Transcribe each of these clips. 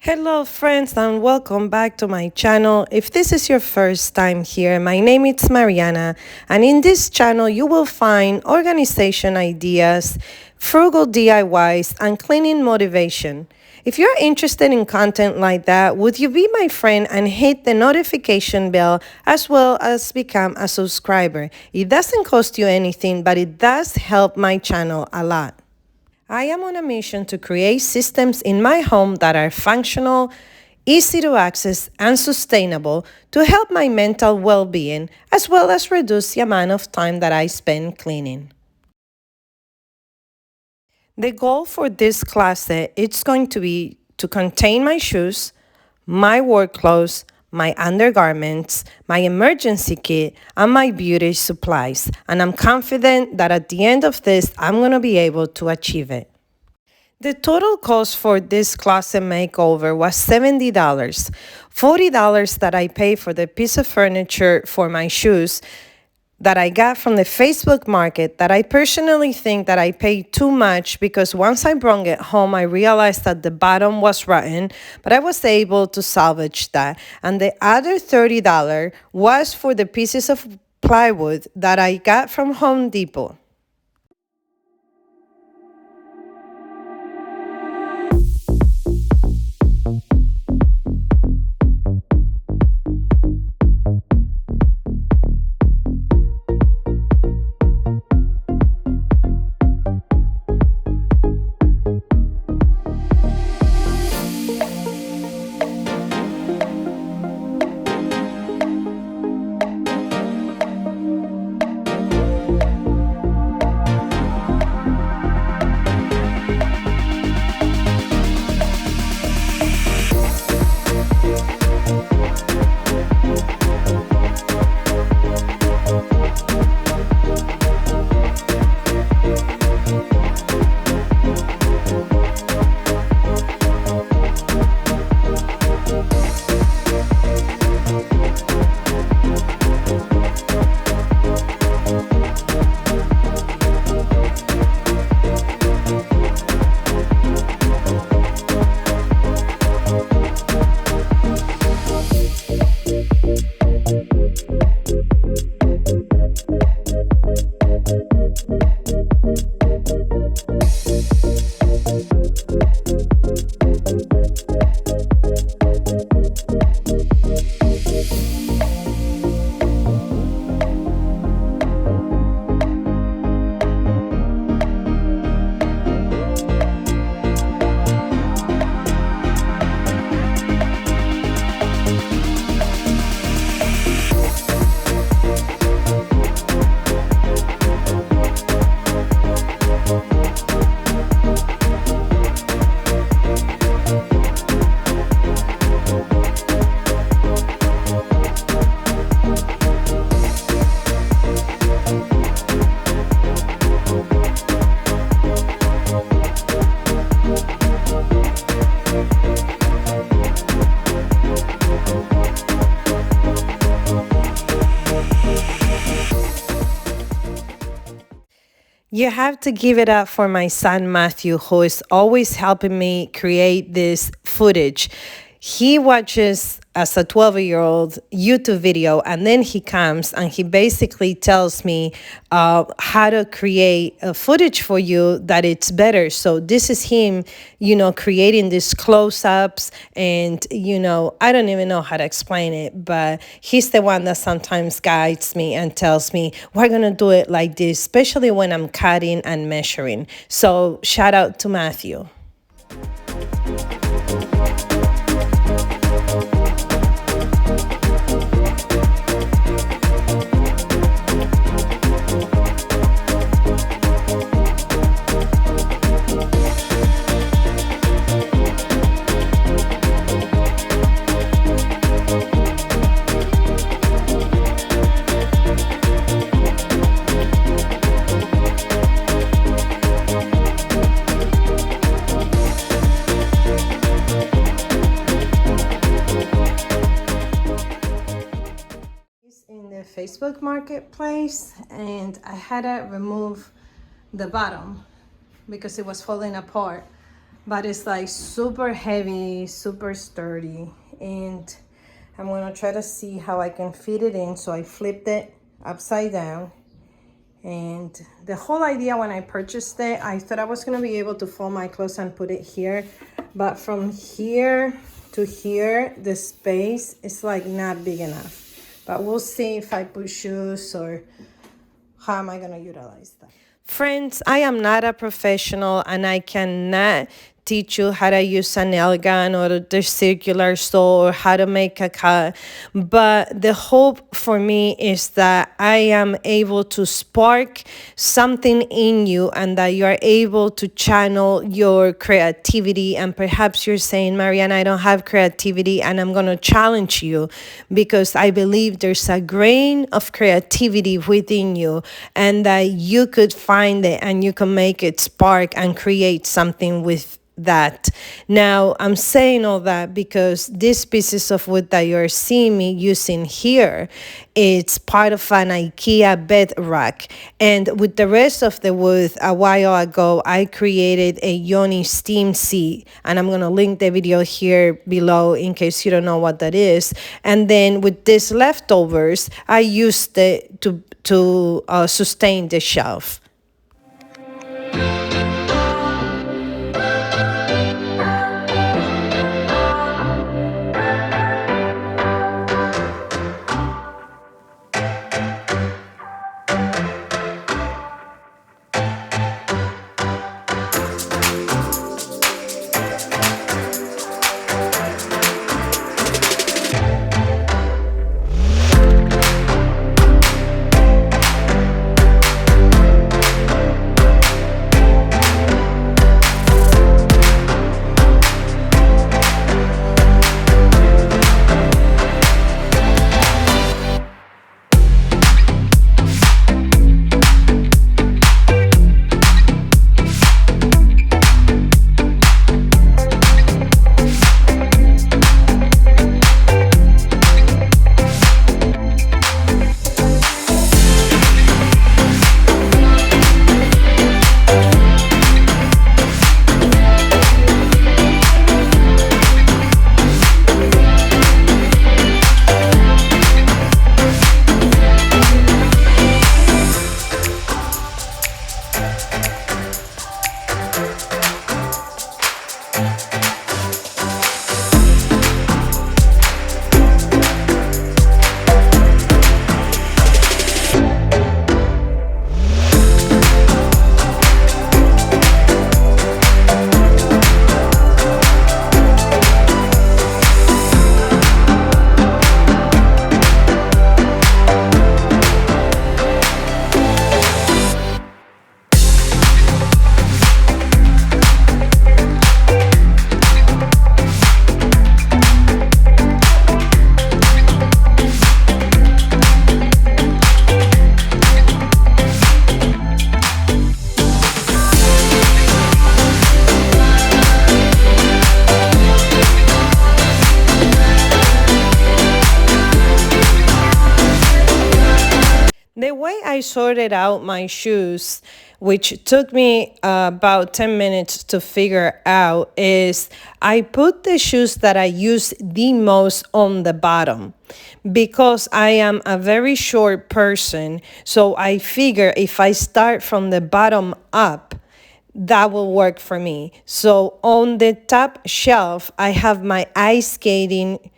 Hello friends and welcome back to my channel. If this is your first time here, my name is Mariana, and in this channel you will find organization ideas, frugal DIYs, and cleaning motivation. If you're interested in content like that, would you be my friend and hit the notification bell as well as become a subscriber? It doesn't cost you anything, but it does help my channel a lot. I am on a mission to create systems in my home that are functional, easy to access, and sustainable to help my mental well-being, as well as reduce the amount of time that I spend cleaning. The goal for this closet is going to be to contain my shoes, my work clothes, my undergarments, my emergency kit, and my beauty supplies. And I'm confident that at the end of this, I'm going to be able to achieve it. The total cost for this closet makeover was $70. $40 that I paid for the piece of furniture for my shoes that I got from the Facebook market that I personally think that I paid too much because once I brought it home, I realized that the bottom was rotten, but I was able to salvage that. And the other $30 was for the pieces of plywood that I got from Home Depot. You have to give it up for my son Matthew, who is always helping me create this footage. He watches as a 12-year-old YouTube video, and then he comes and he basically tells me how to create a footage for you that it's better. So this is him, creating these close-ups, and, I don't even know how to explain it, but he's the one that sometimes guides me and tells me, we're going to do it like this, especially when I'm cutting and measuring. So shout out to Matthew. Facebook marketplace, and I had to remove the bottom because it was falling apart. but it's like super heavy, super sturdy. And I'm gonna try to see how I can fit it in. So I flipped it upside down. And the whole idea when I purchased it, I thought I was gonna be able to fold my clothes and put it here. But from here to here, the space is like not big enough. But we'll see if I put shoes or how am I gonna utilize that. Friends, I am not a professional and I cannot teach you how to use a nail gun or the circular saw or how to make a cut. But the hope for me is that I am able to spark something in you and that you are able to channel your creativity. And perhaps you're saying, Mariana, I don't have creativity, and I'm going to challenge you because I believe there's a grain of creativity within you and that you could find it and you can make it spark and create something with that. Now, I'm saying all that because these pieces of wood that you're seeing me using here, it's part of an IKEA bed rack. And with the rest of the wood, a while ago, I created a Yoni steam seat. And I'm going to link the video here below in case you don't know what that is. And then with these leftovers, I used it to sustain the shelf. The way I sorted out my shoes, which took me about 10 minutes to figure out, is I put the shoes that I use the most on the bottom because I am a very short person. So I figure if I start from the bottom up, that will work for me. So on the top shelf, I have my ice skating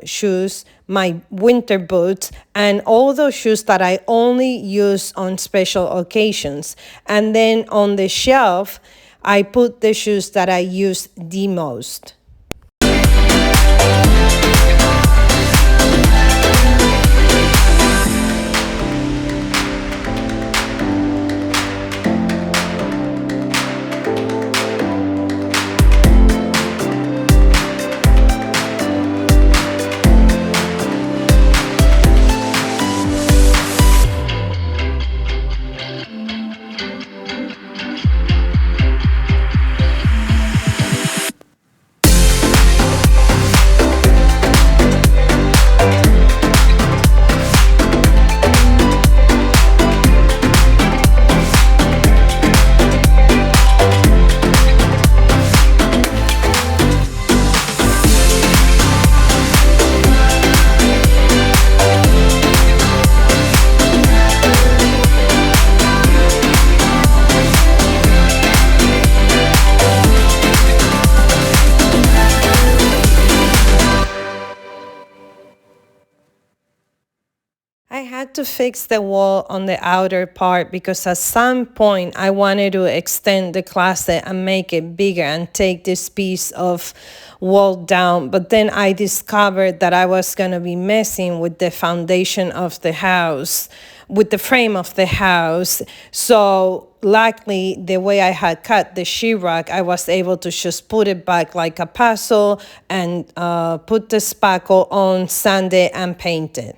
shoes, my winter boots, and all those shoes that I only use on special occasions. And then on the shelf, I put the shoes that I use the most. had to fix the wall on the outer part because at some point I wanted to extend the closet and make it bigger and take this piece of wall down. But then I discovered that I was going to be messing with the foundation of the house, with the frame of the house. So luckily, the way I had cut the sheetrock, I was able to just put it back like a puzzle and put the spackle on, sand it, and paint it.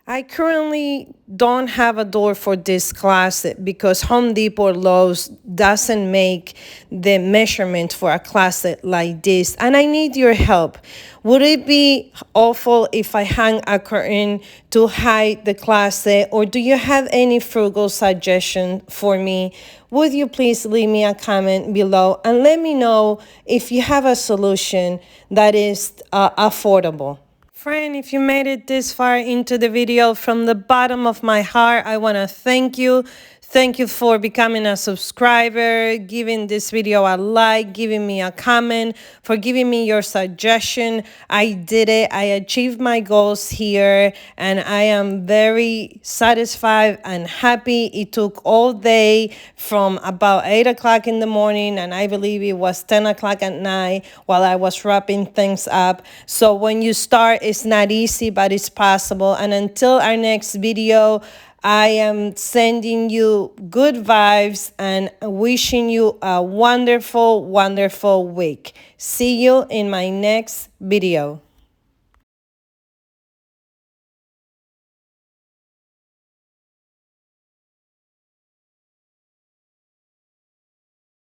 I currently don't have a door for this closet because Home Depot or Lowe's doesn't make the measurement for a closet like this, and I need your help. Would it be awful if I hang a curtain to hide the closet, or do you have any frugal suggestion for me? Would you please leave me a comment below and let me know if you have a solution that is affordable. Friend, if you made it this far into the video, from the bottom of my heart, I want to thank you. Thank you for becoming a subscriber, giving this video a like, giving me a comment, for giving me your suggestion. I did it. I achieved my goals here, and I am very satisfied and happy. It took all day from about 8 o'clock in the morning, and I believe it was 10 o'clock at night while I was wrapping things up. So when you start, it's not easy, but it's possible. And until our next video, I am sending you good vibes and wishing you a wonderful, wonderful week. See you in my next video.